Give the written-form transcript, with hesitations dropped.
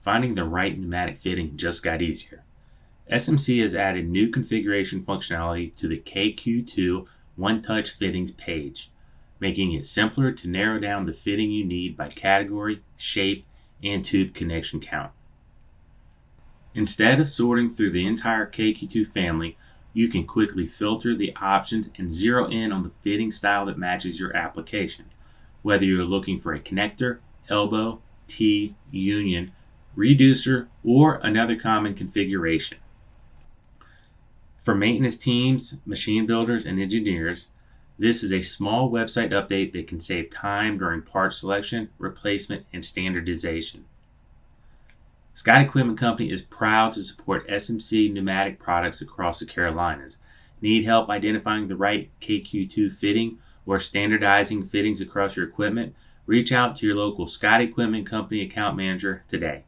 finding the right pneumatic fitting just got easier. SMC has added new configuration functionality to the KQ2 One-Touch Fittings page, making it simpler to narrow down the fitting you need by category, shape, and tube connection count. Instead of sorting through the entire KQ2 family, you can quickly filter the options and zero in on the fitting style that matches your application, whether you're looking for a connector, elbow, T, union, reducer, or another common configuration. For maintenance teams, machine builders, and engineers, this is a small website update that can save time during part selection, replacement, and standardization. Scott Equipment Company is proud to support SMC pneumatic products across the Carolinas. Need help identifying the right KQ2 fitting or standardizing fittings across your equipment? Reach out to your local Scott Equipment Company account manager today.